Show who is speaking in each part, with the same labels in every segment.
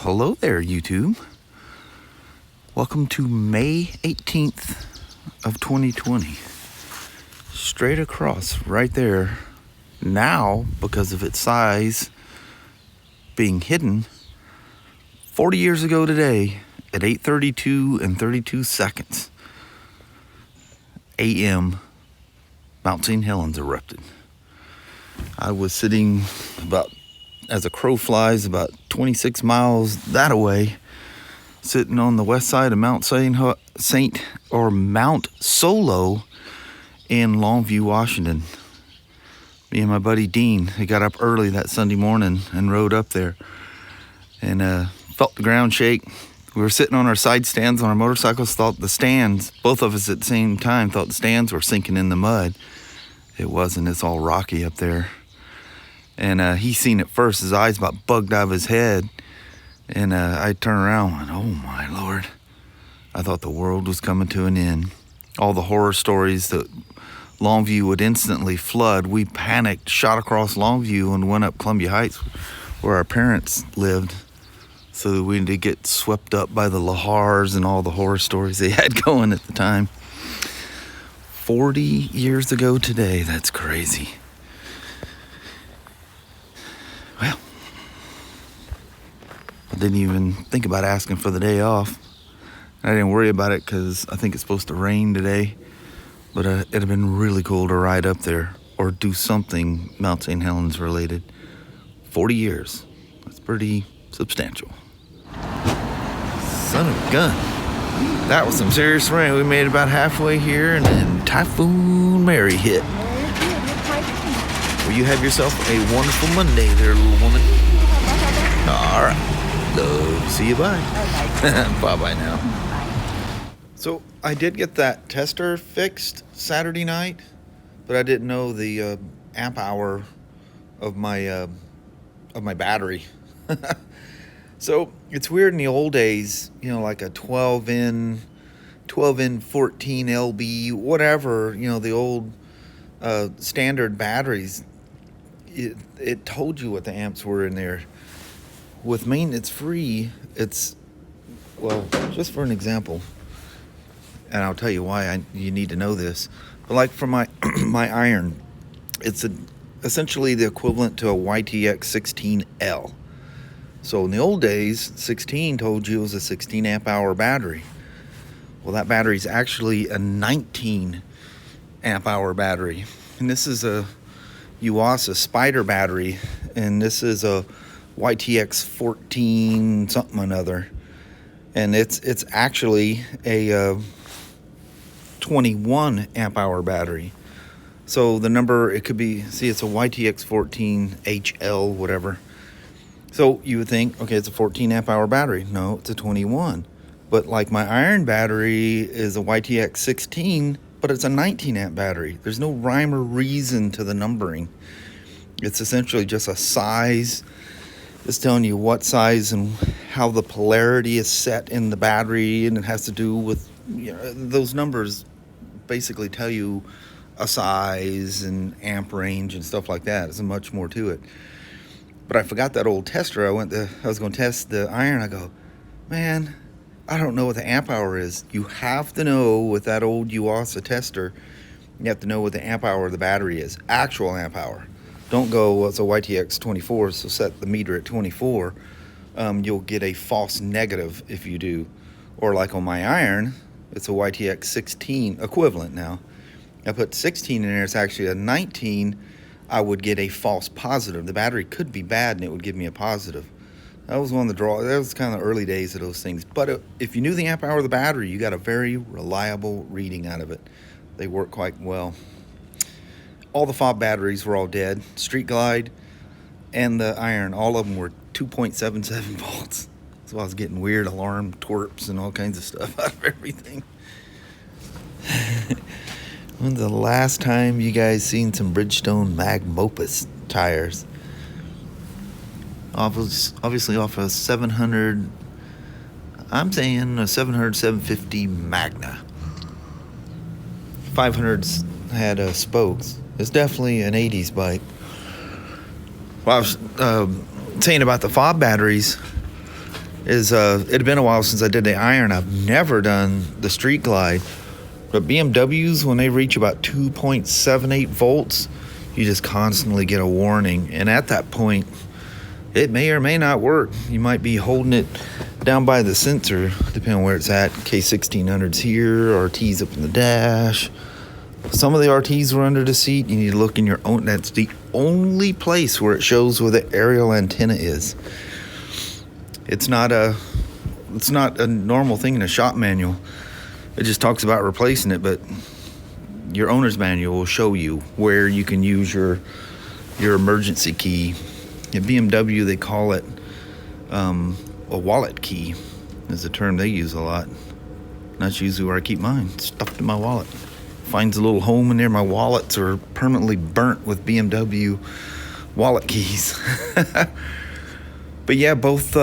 Speaker 1: Hello there, YouTube. Welcome to May 18th of 2020. Straight across right there. Now, because of its size being hidden, 40 years ago today at 8:32 and 32 seconds a.m., Mount St. Helens erupted. I was sitting about, as a crow flies, about 26 miles that away, sitting on the west side of Mount Mount Solo in Longview, Washington. Me and my buddy Dean, he got up early that Sunday morning and rode up there and felt the ground shake. We were sitting on our side stands on our motorcycles, thought the stands, both of us at the same time, thought the stands were sinking in the mud. It wasn't, it's all rocky up there. And he seen it first, his eyes about bugged out of his head. And I turned around and went, oh my Lord. I thought the world was coming to an end. All the horror stories that Longview would instantly flood. We panicked, shot across Longview and went up Columbia Heights where our parents lived. So we didn't get swept up by the Lahars and all the horror stories they had going at the time. 40 years ago today, that's crazy. Well, I didn't even think about asking for the day off. I didn't worry about it because I think it's supposed to rain today. But it'd have been really cool to ride up there or do something Mount St. Helens related. 40 years. That's pretty substantial. Son of a gun. That was some serious rain. We made it about halfway here and then Typhoon Mary hit. Well, you have yourself a wonderful Monday there, little woman. All right. Love to see you. Bye. Bye-bye now. So I did get that tester fixed Saturday night, but I didn't know the amp hour of my battery. So it's weird in the old days, you know, like a 12N 14 LB, whatever, you know, the old standard batteries. It told you what the amps were in there. With maintenance free, it's, well, just for an example, and I'll tell you why you need to know this. But like for my my iron, it's essentially the equivalent to a YTX 16L. So in the old days, 16 told you it was a 16 amp hour battery. Well, that battery is actually a 19 amp hour battery. And this is a Yuasa Spyder battery. And this is a YTX 14 something or another. And it's actually a 21 amp hour battery. So the number, it could be, see, it's a YTX 14 HL, whatever. So you would think, okay, it's a 14 amp hour battery. No, it's a 21. But like my iron battery is a YTX 16, but it's a 19 amp battery. There's no rhyme or reason to the numbering. It's essentially just a size. It's telling you what size and how the polarity is set in the battery, and it has to do with, you know, those numbers basically tell you a size and amp range and stuff like that. There's much more to it. But I forgot that old tester. I was going to test the iron. I go, man, I don't know what the amp hour is. You have to know with that old Yuasa tester, you have to know what the amp hour of the battery is. Actual amp hour. Don't go, well, it's a YTX 24, so set the meter at 24. You'll get a false negative if you do. Or like on my iron, it's a YTX 16 equivalent now. I put 16 in there, it's actually a 19. I would get a false positive. The battery could be bad and it would give me a positive. That was one of the draws. That was kind of the early days of those things. But if you knew the amp hour of the battery, you got a very reliable reading out of it. They work quite well. All the fob batteries were all dead. Street Glide and the iron, all of them were 2.77 volts. So I was getting weird alarm twerps and all kinds of stuff out of everything. When's the last time you guys seen some Bridgestone Mag Opus tires? Obviously off a 700, I'm saying a 700, 750 Magna. 500s had spokes. It's definitely an 80s bike. Well, I was saying about the fob batteries, is it had been a while since I did the iron. I've never done the street glide, but BMWs, when they reach about 2.78 volts, you just constantly get a warning, and at that point it may or may not work. You might be holding it down by the sensor, depending on where it's at. K1600's here, RT's up in the dash. Some of the RTs were under the seat. You need to look in your own. That's the only place where it shows where the aerial antenna is. It's not a normal thing in a shop manual. It just talks about replacing it, but your owner's manual will show you where you can use your emergency key. At BMW, they call it a wallet key, is a term they use a lot. That's usually where I keep mine, stuffed in my wallet. Finds a little home in there. My wallets are permanently burnt with BMW wallet keys. But yeah, both.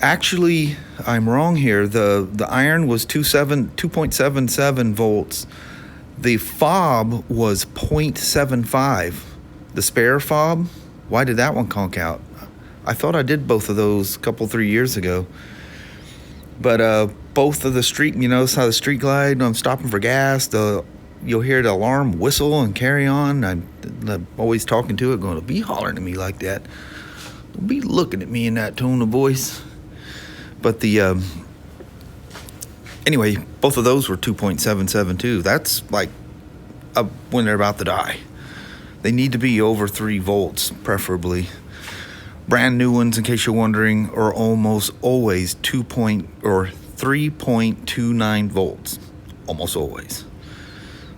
Speaker 1: Actually, I'm wrong here. The iron was 2.77 volts. The fob was 0.75. The spare fob, why did that one conk out? I thought I did both of those a couple, 3 years ago. But both of the street, you notice how the street glide, I'm stopping for gas, you'll hear the alarm whistle and carry on. I'm always talking to it, going, don't be hollering at me like that. Don't be looking at me in that tone of voice. But anyway, both of those were 2.772. That's like when they're about to die. They need to be over 3 volts, preferably. Brand new ones, in case you're wondering, are almost always 3.29 volts. Almost always.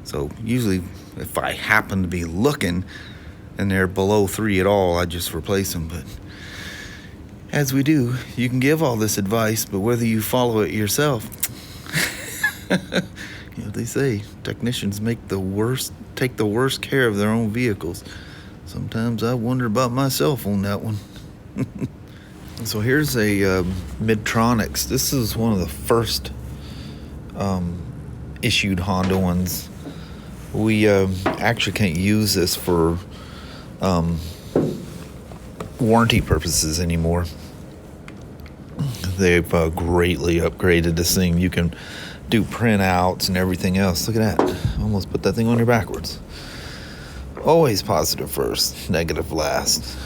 Speaker 1: So usually, if I happen to be looking and they're below 3 at all, I just replace them. But as we do, you can give all this advice, but whether you follow it yourself, they say technicians take the worst care of their own vehicles. Sometimes I wonder about myself on that one. So here's a Midtronics. This is one of the first issued Honda ones. We actually can't use this for warranty purposes anymore. They've greatly upgraded this thing. You can do printouts and everything else. Look at that. Almost put that thing on here backwards. Always positive first, negative last.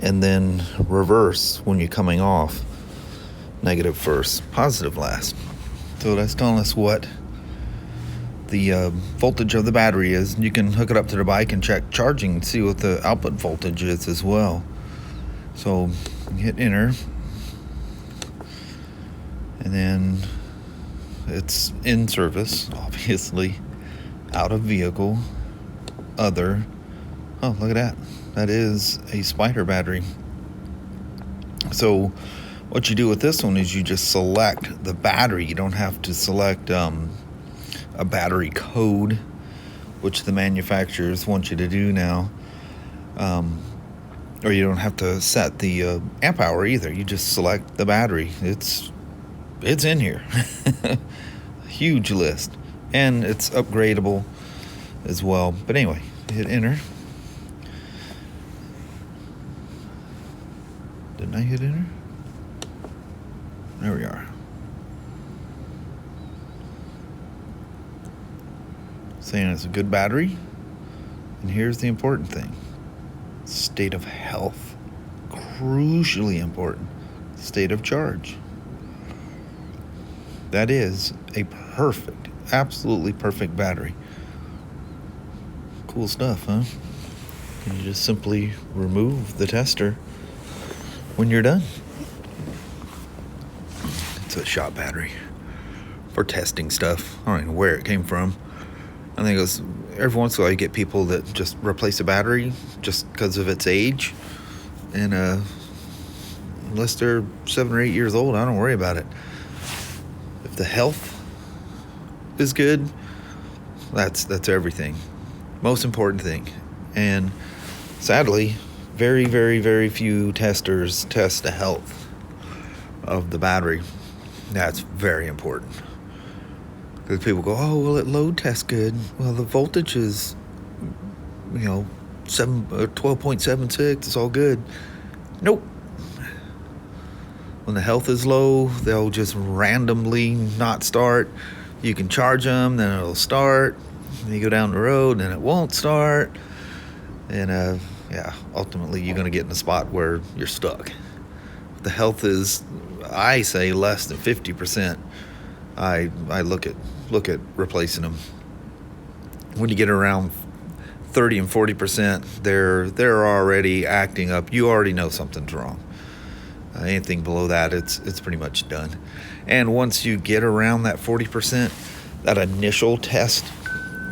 Speaker 1: And then reverse when you're coming off. Negative first, positive last. So that's telling us what the voltage of the battery is. You can hook it up to the bike and check charging and see what the output voltage is as well. So hit enter. And then it's in service, obviously. Out of vehicle. Other. Oh, look at that. That is a Spyder battery. So what you do with this one is you just select the battery. You don't have to select a battery code, which the manufacturers want you to do now. Or you don't have to set the amp hour either. You just select the battery. It's in here. Huge list. And it's upgradable as well. But anyway, hit enter. Didn't I hit enter? There we are. Saying it's a good battery. And here's the important thing. State of health. Crucially important. State of charge. That is a perfect, absolutely perfect battery. Cool stuff, huh? And you just simply remove the tester when you're done. It's a shop battery for testing stuff. I don't even know where it came from. I think it was every once in a while you get people that just replace a battery just because of its age. And unless they're 7 or 8 years old, I don't worry about it. If the health is good, that's everything. Most important thing. And sadly, very, very, very few testers test the health of the battery. That's very important. Because people go, oh, well, it load tests good. Well, the voltage is, 12.76. It's all good. Nope. When the health is low, they'll just randomly not start. You can charge them, then it'll start. Then you go down the road, and it won't start. And yeah, ultimately you're going to get in a spot where you're stuck. The health is, I say, less than 50%. I look at replacing them. When you get around 30 and 40%, they're already acting up. You already know something's wrong. Anything below that, it's pretty much done. And once you get around that 40%, that initial test,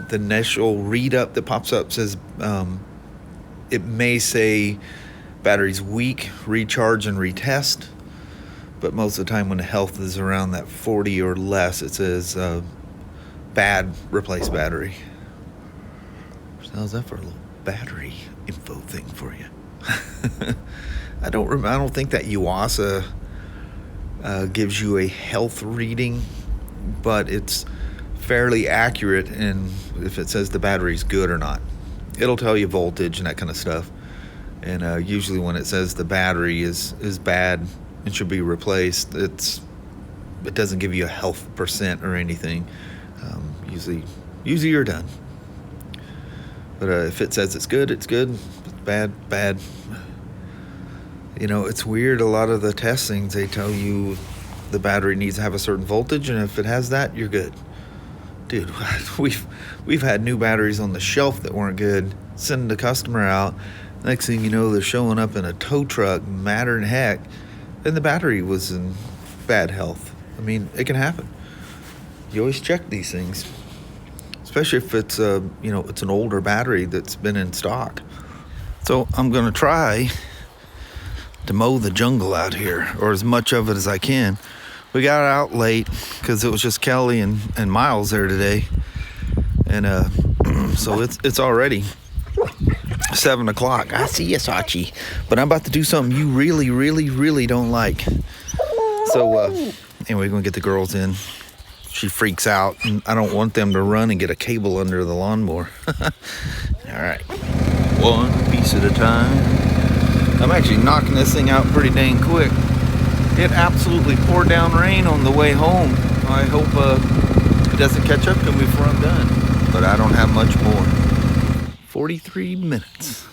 Speaker 1: the initial read up that pops up says, it may say battery's weak, recharge and retest. But most of the time when the health is around that 40 or less, it says bad, replace battery. So how's that for a little battery info thing for you? I don't think that Yuasa gives you a health reading, but it's fairly accurate in if it says the battery's good or not. It'll tell you voltage and that kind of stuff. And usually when it says the battery is bad and should be replaced, it doesn't give you a health percent or anything. Usually you're done. But if it says it's good, it's good. If it's bad, bad. You know, it's weird. A lot of the testings, they tell you the battery needs to have a certain voltage, and if it has that, you're good. Dude, we've had new batteries on the shelf that weren't good. Sending the customer out. Next thing you know, they're showing up in a tow truck, madder than heck, and the battery was in bad health. I mean, it can happen. You always check these things, especially if it's it's an older battery that's been in stock. So I'm gonna try to mow the jungle out here, or as much of it as I can. We got out late because it was just Kelly and Miles there today, and so it's already 7 o'clock. I see you, Sachi, but I'm about to do something you really, really, really don't like. So anyway, we're gonna get the girls in. She freaks out, and I don't want them to run and get a cable under the lawnmower. All right, one piece at a time. I'm actually knocking this thing out pretty dang quick. It absolutely poured down rain on the way home. I hope it doesn't catch up to me before I'm done, but I don't have much more. 43 minutes,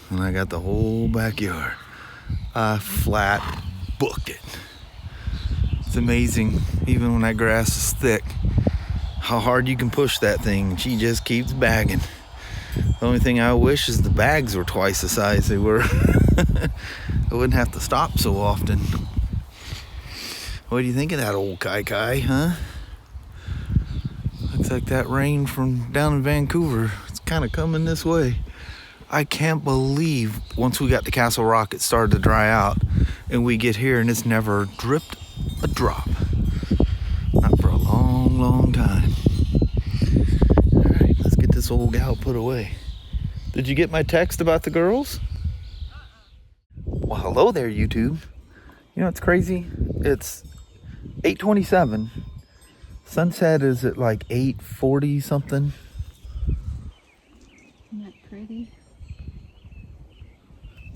Speaker 1: and I got the whole backyard. I flat booked it. It's amazing, even when that grass is thick, how hard you can push that thing. She just keeps bagging. The only thing I wish is the bags were twice the size they were. I wouldn't have to stop so often. What do you think of that old Kai, huh? Looks like that rain from down in Vancouver, it's kind of coming this way. I can't believe once we got to Castle Rock, it started to dry out, and we get here and it's never dripped a drop. Not for a long, long time. All right, let's get this old gal put away. Did you get my text about the girls? Well, hello there, YouTube. You know, it's crazy. It's 8:27. Sunset is at like 8:40 something.
Speaker 2: Isn't that pretty?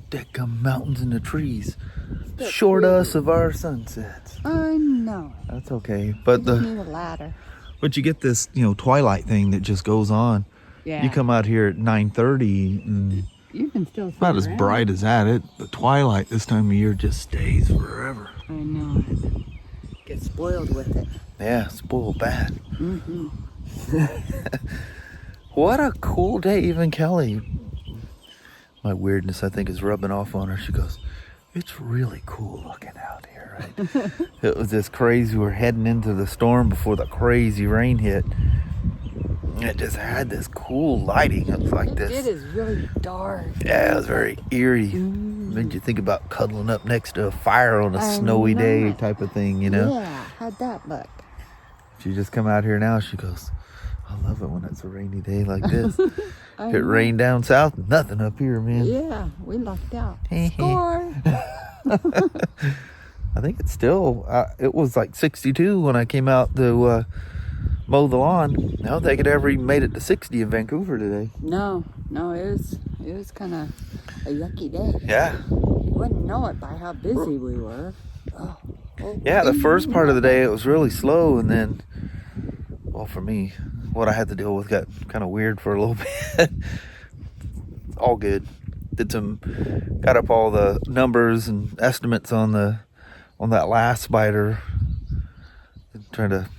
Speaker 1: Deckum mountains and the trees. Short us of our sunsets.
Speaker 2: I know.
Speaker 1: That's okay. But
Speaker 2: I need a ladder.
Speaker 1: But you get this, twilight thing that just goes on.
Speaker 2: Yeah.
Speaker 1: You come out here at 9:30 and
Speaker 2: you can still see
Speaker 1: not as bright as that. The twilight this time of year just stays forever.
Speaker 2: I know it. Get spoiled with it.
Speaker 1: Yeah, spoiled bad.
Speaker 2: Mm-hmm.
Speaker 1: What a cool day. Even Kelly, my weirdness I think is rubbing off on her. She goes, it's really cool looking out here, right? It was just crazy. We're heading into the storm before the crazy rain hit. It just had this cool lighting. It was like this.
Speaker 2: It is really dark.
Speaker 1: Yeah, it was very eerie. Made you think about cuddling up next to a fire on a snowy day type of thing,
Speaker 2: Yeah, how'd that look?
Speaker 1: She just come out here now. She goes, I love it when it's a rainy day like this. If it rained down south, nothing up here, man.
Speaker 2: Yeah, we lucked out. Score!
Speaker 1: I think it's still, it was like 62 when I came out to mow the lawn. I don't think it ever even made it to 60 in Vancouver today.
Speaker 2: No, it was kind of a yucky day.
Speaker 1: Yeah.
Speaker 2: You wouldn't know it by how busy we were. Oh.
Speaker 1: Yeah, the first part of the day it was really slow, and then, well, for me, what I had to deal with got kind of weird for a little bit. All good. Got up all the numbers and estimates on that last Spyder. Trying to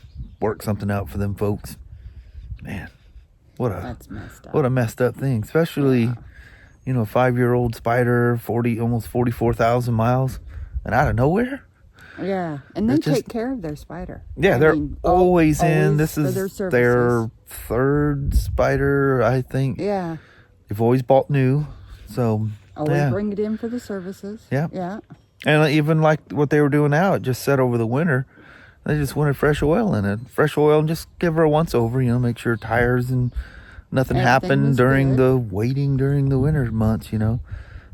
Speaker 1: work something out for them folks. Man,
Speaker 2: That's messed up.
Speaker 1: what a messed up thing. Especially, 5-year-old Spyder, almost 44,000 miles, and out of nowhere.
Speaker 2: Yeah, and they take care of their Spyder.
Speaker 1: Yeah, they're always in. This is their third Spyder, I think.
Speaker 2: Yeah.
Speaker 1: They've always bought new, so
Speaker 2: always bring it in for the services.
Speaker 1: Yeah.
Speaker 2: Yeah.
Speaker 1: And even like what they were doing now, it just set over the winter. They just wanted fresh oil in it. Fresh oil, and just give her a once over, make sure tires and nothing happened during the waiting during the winter months,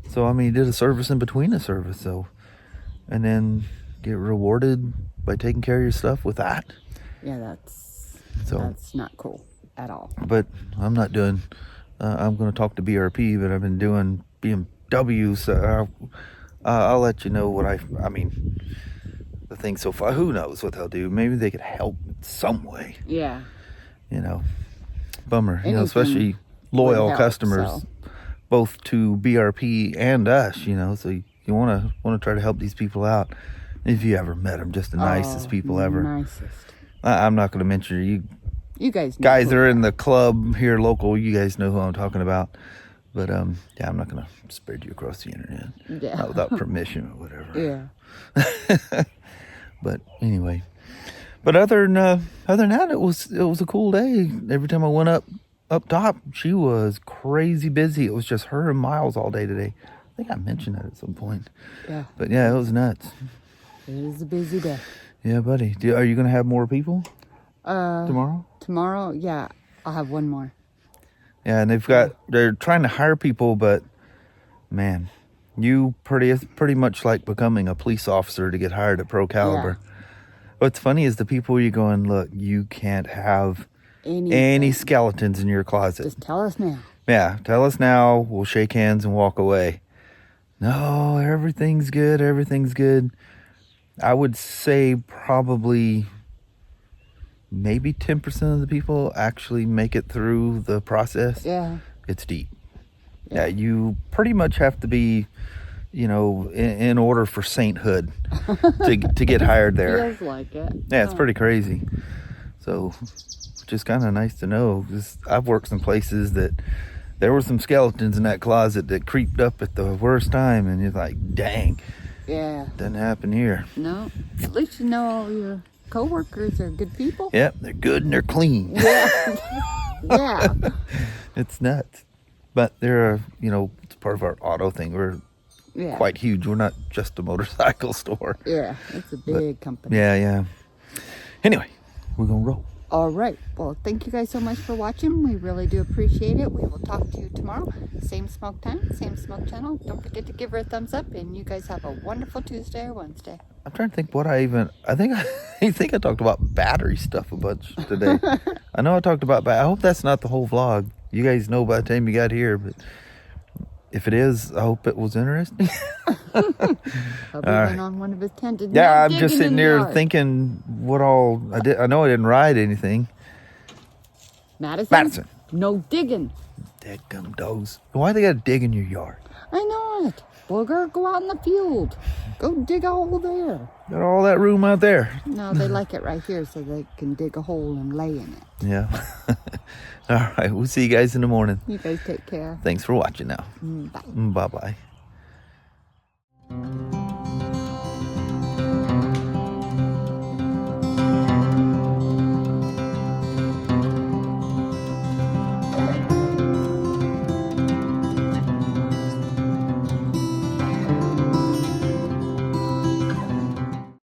Speaker 1: So, I mean, he did a service in between the service, and then get rewarded by taking care of your stuff with that.
Speaker 2: Yeah, that's not cool at all.
Speaker 1: But I'm not doing, I'm going to talk to BRP, but I've been doing BMW, so I'll let you know what I mean, the thing so far. Who knows what they'll do? Maybe they could help some way.
Speaker 2: Yeah.
Speaker 1: Bummer. Especially loyal customers, both to BRP and us. So you want to try to help these people out. If you ever met them, just the nicest people ever.
Speaker 2: Nicest.
Speaker 1: I'm not going to mention you.
Speaker 2: You guys
Speaker 1: are in the club here local. You guys know who I'm talking about. But I'm not going to spread you across the internet.
Speaker 2: Yeah.
Speaker 1: Not without permission or whatever.
Speaker 2: Yeah.
Speaker 1: But anyway, other than that, it was a cool day. Every time I went up top, she was crazy busy. It was just her and Miles all day today. I think I mentioned that at some point.
Speaker 2: Yeah.
Speaker 1: But yeah, it was nuts.
Speaker 2: It was a busy day.
Speaker 1: Yeah, buddy. Are you gonna have more people tomorrow?
Speaker 2: Tomorrow, yeah, I'll have one more.
Speaker 1: Yeah, and they're trying to hire people, but man, you pretty much like becoming a police officer to get hired at Pro Caliber. Yeah. What's funny is the people you're going, look, you can't have any skeletons in your closet.
Speaker 2: Just tell us now.
Speaker 1: Yeah, tell us now. We'll shake hands and walk away. No, everything's good. Everything's good. I would say probably maybe 10% of the people actually make it through the process.
Speaker 2: Yeah.
Speaker 1: It's deep. Yeah, you pretty much have to be, in order for sainthood to get hired there.
Speaker 2: Feels like it.
Speaker 1: Yeah, it's pretty crazy. So, just kind of nice to know. I've worked some places that there were some skeletons in that closet that creeped up at the worst time, and you're like, dang.
Speaker 2: Yeah.
Speaker 1: Doesn't happen here.
Speaker 2: No. At least you know all your coworkers are good people.
Speaker 1: Yep, they're good and they're clean.
Speaker 2: Yeah. Yeah.
Speaker 1: It's nuts. But they're, it's part of our auto thing. We're quite huge. We're not just a motorcycle store.
Speaker 2: Yeah, it's a big company.
Speaker 1: Yeah. Anyway, we're going to roll.
Speaker 2: All right. Well, thank you guys so much for watching. We really do appreciate it. We will talk to you tomorrow. Same smoke time, same smoke channel. Don't forget to give her a thumbs up, and you guys have a wonderful Tuesday or Wednesday.
Speaker 1: I'm trying to think I think I talked about battery stuff a bunch today. I know I talked about I hope that's not the whole vlog. You guys know by the time you got here, but if it is, I hope it was interesting.
Speaker 2: Probably went on one of his tangents.
Speaker 1: Yeah, I'm just sitting there thinking what all I did. I know I didn't ride anything.
Speaker 2: Madison? No digging.
Speaker 1: Dadgum dogs. Why they gotta dig in your yard?
Speaker 2: I know it. Booger, go out in the field. Go dig a hole there.
Speaker 1: Got all that room out there.
Speaker 2: No, they like it right here so they can dig a hole and lay in it.
Speaker 1: Yeah. All right, we'll see you guys in the morning.
Speaker 2: You guys take care.
Speaker 1: Thanks for watching now.
Speaker 2: Bye.
Speaker 1: Bye-bye.